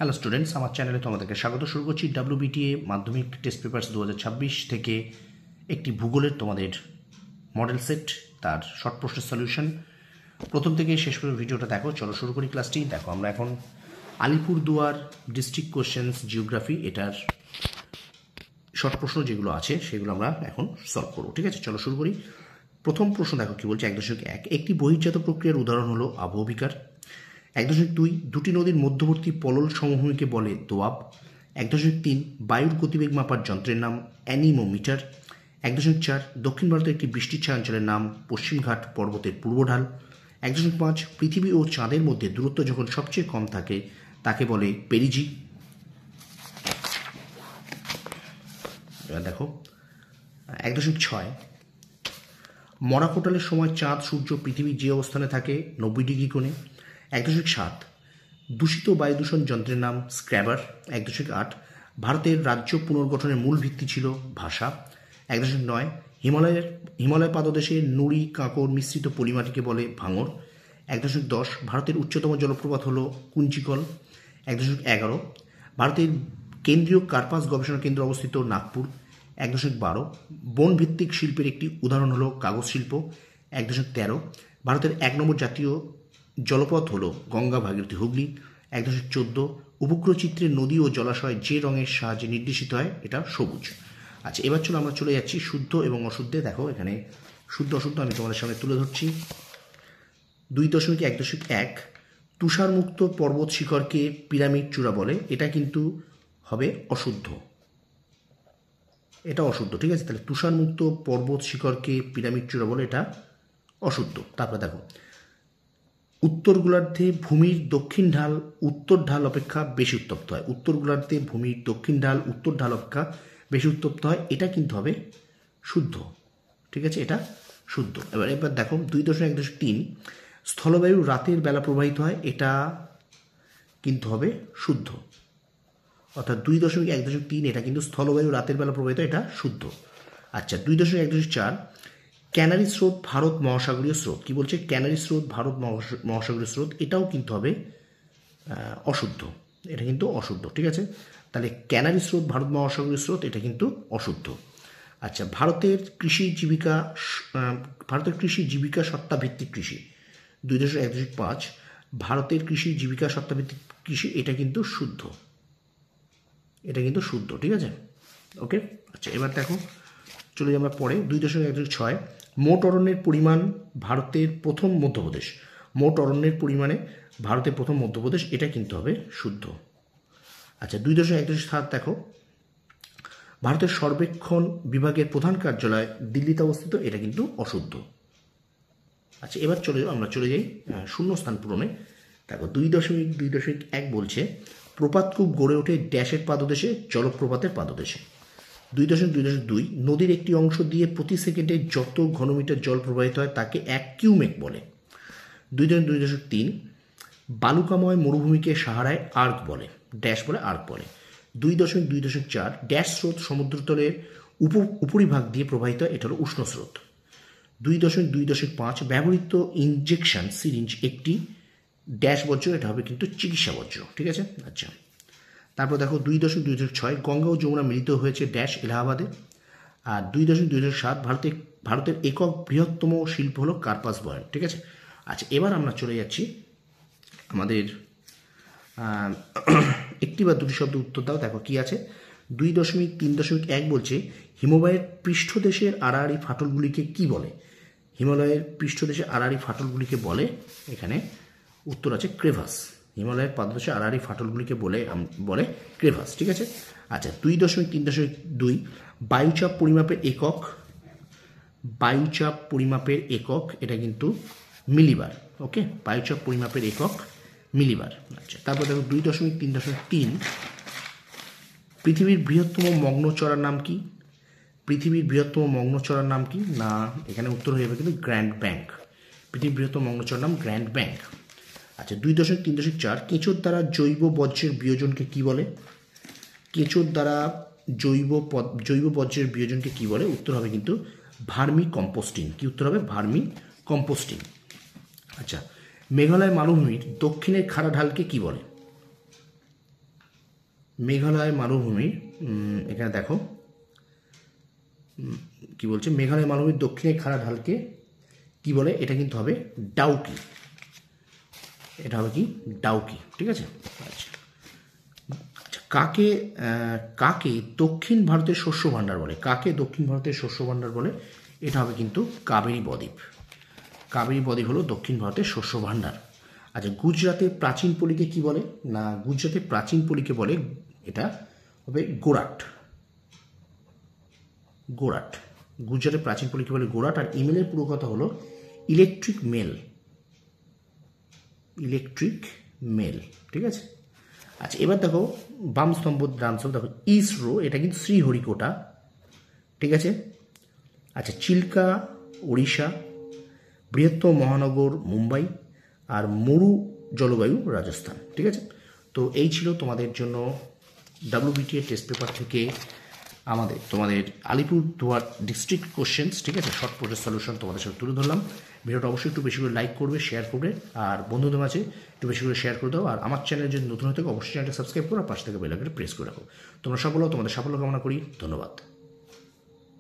Hello students, আমার চ্যানেলে তোমাদেরকে স্বাগত। শুরু করছি WBTA মাধ্যমিক টেস্ট পেপার্স 2026 থেকে একটি ভূগোলের তোমাদের মডেল সেট, তার শর্ট প্রশ্নের সলিউশন। প্রথম থেকে শেষ পর্যন্ত ভিডিওটা দেখো। চলো শুরু করি ক্লাসটি। দেখো, আমরা এখন আলিপুরদুয়ার ডিস্ট্রিক্ট কোশ্চেন্স জিওগ্রাফি, এটার শর্ট প্রশ্ন যেগুলো আছে সেগুলো আমরা এখন সলভ করবো। ঠিক আছে, চলো শুরু করি। প্রথম প্রশ্ন দেখো কি বলছে। 1.1 একটি বহির্জাত প্রক্রিয়ার উদাহরণ হলো আবহবিকার। 1.2 দুটি নদীর মধ্যবর্তী পলল সমভূমিকে বলে দোয়াব। 1.3 বায়ুর গতিবেগ মাপার যন্ত্রের নাম অ্যানিমোমিটার। 1.4 দক্ষিণ ভারতের একটি বৃষ্টির ছায়া অঞ্চলের নাম পশ্চিমঘাট পর্বতের পূর্বঢাল। 1.5 পৃথিবী ও চাঁদের মধ্যে দূরত্ব যখন সবচেয়ে কম থাকে তাকে বলে পেরিজি। এবার দেখো 1.6 মরা কোটালের সময় চাঁদ, সূর্য, পৃথিবী যে অবস্থানে থাকে 90 ডিগ্রি কোণে। 1.7 দূষিত বায়ু দূষণ যন্ত্রের নাম স্ক্র্যাবার। 1.8 ভারতের রাজ্য পুনর্গঠনের মূল ভিত্তি ছিল ভাষা। 1.9 হিমালয় পাদদেশে নুড়ি কাঁকড় মিশ্রিত পলিমাটিকে বলে ভাঙর। 1.10 ভারতের উচ্চতম জলপ্রপাত হল কুঞ্চিকল। 1.11 ভারতের কেন্দ্রীয় কার্পাস গবেষণা কেন্দ্র অবস্থিত নাগপুর। 1.12 বন ভিত্তিক শিল্পের একটি উদাহরণ হলো কাগজ শিল্প। 1.13 ভারতের 1 নম্বর জাতীয় জলপথ হল গঙ্গা, ভাগীরথী, হুগলি। 1.14 উপগ্রহ চিত্রে নদী ও জলাশয় যে রঙের সাহায্যে নির্দেশিত হয় এটা সবুজ। আচ্ছা, এবার চলো আমরা চলে যাচ্ছি শুদ্ধ এবং অশুদ্ধে। দেখো এখানে শুদ্ধ অশুদ্ধ আমি তোমাদের সামনে তুলে ধরছি। 2.1.1 তুষারমুক্ত পর্বত শিখরকে পিরামিড চূড়া বলে। এটা কিন্তু হবে অশুদ্ধ, এটা অশুদ্ধ। ঠিক আছে, তাহলে তুষারমুক্ত পর্বত শিখরকে পিরামিড চূড়া বলে, এটা অশুদ্ধ। তারপর দেখো উত্তর গোলার্ধে ভূমির দক্ষিণ ঢাল উত্তর ঢাল অপেক্ষা বেশি উত্তপ্ত হয়। উত্তর গোলার্ধে ভূমির দক্ষিণ ঢাল উত্তর ঢাল অপেক্ষা বেশি উত্তপ্ত হয়, এটা কিন্তু হবে শুদ্ধ। ঠিক আছে, এটা শুদ্ধ। এবার দেখো 2.1.3 স্থলবায়ু রাতের বেলা প্রবাহিত হয়, এটা কিন্তু হবে শুদ্ধ। অর্থাৎ 2.1.3 এটা কিন্তু স্থলবায়ু রাতের বেলা প্রবাহিত, এটা শুদ্ধ। আচ্ছা, 2.1.4 ক্যানারি স্রোত ভারত মহাসাগরীয় স্রোত। কি বলছে? ক্যানারি স্রোত ভারত মহাসাগরীয় স্রোত, এটাও কিন্তু হবে অশুদ্ধ, এটা কিন্তু অশুদ্ধ। ঠিক আছে, তাহলে ক্যানারি স্রোত ভারত মহাসাগরীয় স্রোত এটা কিন্তু অশুদ্ধ। আচ্ছা, ভারতের কৃষি জীবিকা সত্তা ভিত্তিক কৃষি। 2.1.5 ভারতের কৃষি জীবিকা সত্তা ভিত্তিক কৃষি, এটা কিন্তু শুদ্ধ, এটা কিন্তু শুদ্ধ। ঠিক আছে, ওকে। আচ্ছা, এবার দেখো চলে যাই আমরা পরে। 2.1.6 মোট অরণ্যের পরিমাণ ভারতের প্রথম মধ্যপ্রদেশ। মোট অরণ্যের পরিমাণে ভারতের প্রথম মধ্যপ্রদেশ, এটা কিন্তু হবে শুদ্ধ। আচ্ছা, 2.1.7 দেখো ভারতের সর্বেক্ষণ বিভাগের প্রধান কার্যালয় দিল্লিতে অবস্থিত, এটা কিন্তু অশুদ্ধ। আচ্ছা, এবার আমরা চলে যাই শূন্যস্থান পূরণে। দেখো 2.2.1 বলছে প্রপাতকূপ গড়ে ওঠে ড্যাশের পাদদেশে, জলপ্রপাতের পাদদেশে। 2.2.2 নদীর একটি অংশ দিয়ে প্রতি সেকেন্ডে যত ঘনমিটার জল প্রবাহিত হয় তাকে 1 কিউমেক বলে। 2.2.3 বালুকাময় মরুভূমিকে সাহারায় আর্ক বলে, ড্যাশ বলে আর্ক বলে। 2.2.4 ড্যাশ স্রোত সমুদ্রতলের উপরিভাগ দিয়ে প্রবাহিত হয়, এটা হলো উষ্ণ স্রোত। 2.2.5 ব্যবহৃত ইনজেকশন সিরিঞ্জ একটি ড্যাশ বর্জ্য, এটা হবে কিন্তু চিকিৎসা বর্জ্য। ঠিক আছে, আচ্ছা। তারপর দেখো 2.2.6 গঙ্গা ও যমুনা মিলিত হয়েছে ড্যাশ এলাহাবাদে। আর 2.2.7 ভারতের একক বৃহত্তম শিল্প হলো কার্পাস বয়ন। ঠিক আছে, আচ্ছা, এবার আমরা চলে যাচ্ছি আমাদের একটি বা দুটি শব্দ উত্তর দাও। দেখো কি আছে। 2.3.1 বলছে হিমবাহের পৃষ্ঠদেশের আড়াআড়ি ফাটলগুলিকে কি বলে? হিমালয়ের পৃষ্ঠদেশে আড়াআড়ি ফাটলগুলিকে বলে, এখানে উত্তর আছে ক্রেভাস। হিমালয়ের পাদদেশে আড়াআড়ি ফাটলগুলিকে বলে ক্রেভাস। ঠিক আছে, আচ্ছা। 2.3.2 বায়ুচাপ পরিমাপের একক। বায়ুচাপ পরিমাপের একক এটা কিন্তু মিলিবার। ওকে, বায়ুচাপ পরিমাপের একক মিলিবার। আচ্ছা, তারপর দেখো 2.3.3 পৃথিবীর বৃহত্তম মগ্নচড়ার নাম কি? পৃথিবীর বৃহত্তম মগ্নচড়ার নাম কি? না, এখানে উত্তর হয়ে যাবে কিন্তু গ্র্যান্ড ব্যাংক। পৃথিবীর বৃহত্তম মগ্নচড়ার নাম গ্র্যান্ড ব্যাংক। আচ্ছা, 2.3.4 কেঁচোর দ্বারা জৈব বর্জ্যের বিয়োজনকে কি বলে? কেঁচোর দ্বারা জৈব বর্জ্যের বিয়োজনকে কি বলে? উত্তর হবে কিন্তু ভার্মি কম্পোস্টিং। কি উত্তর হবে? Vermi composting. আচ্ছা, মেঘালয় মালভূমির দক্ষিণের খাড়া ঢালকে কি বলে? মেঘালয় মালভূমির এখানে দেখো কি বলছে, মেঘালয় মালভূমির দক্ষিণে খাড়া ঢালকে কি বলে, এটা কিন্তু হবে ডাউকি, এটা হবে কি ডাউকি, ঠিক আছে। আচ্ছা, কাকে কাকে দক্ষিণ ভারতের শস্য ভাণ্ডার বলে, কাকে দক্ষিণ ভারতের শস্য ভাণ্ডার বলে, এটা হবে কিন্তু কাবেরী বদ্বীপ। কাবেরী বদ্বীপ হলো দক্ষিণ ভারতের শস্য ভাণ্ডার। আচ্ছা, গুজরাটের প্রাচীন পল্লীকে কি বলে, না গুজরাটের প্রাচীন পল্লীকে বলে, এটা হবে গোরাট, গোরাট। গুজরাটের প্রাচীন পল্লীকে বলে গোরাট। আর ইমেলের পুরো কথা হলো ইলেকট্রিক মেল, ইলেকট্রিক মেল, ঠিক আছে। আচ্ছা, এবার দেখো বাম স্তম্ভ ডান স্তম্ভ, দেখো ইসরো, এটা কিন্তু শ্রীহরিকোটা, ঠিক আছে। আচ্ছা, চিল্কা ওড়িশা, বৃহত্তম মহানগর মুম্বাই, আর মরু জলবায়ু রাজস্থান, ঠিক আছে। তো এই ছিল তোমাদের জন্য WBTA টেস্ট পেপার থেকে তোমাদের আলিপুরদুয়ার ডিস্ট্রিক্ট কোশ্চেন্স, ঠিক আছে, শর্ট প্রসেস সলিউশন তোমাদের সাথে তুলে ধরলাম। ভিডিওটা অবশ্যই একটু বেশি করে লাইক করবে, শেয়ার করবে, আর বন্ধুদের মাঝে একটু বেশি করে শেয়ার করে দাও। আর আমার চ্যানেল যদি নতুন হয়ে থাকে অবশ্যই চ্যানেলটা সাবস্ক্রাইব করো, আর পাশে থেকে বেল আইকনটা প্রেস করে রাখো। তোমরা সকলেও তোমাদের সাফল্য কামনা করি। ধন্যবাদ।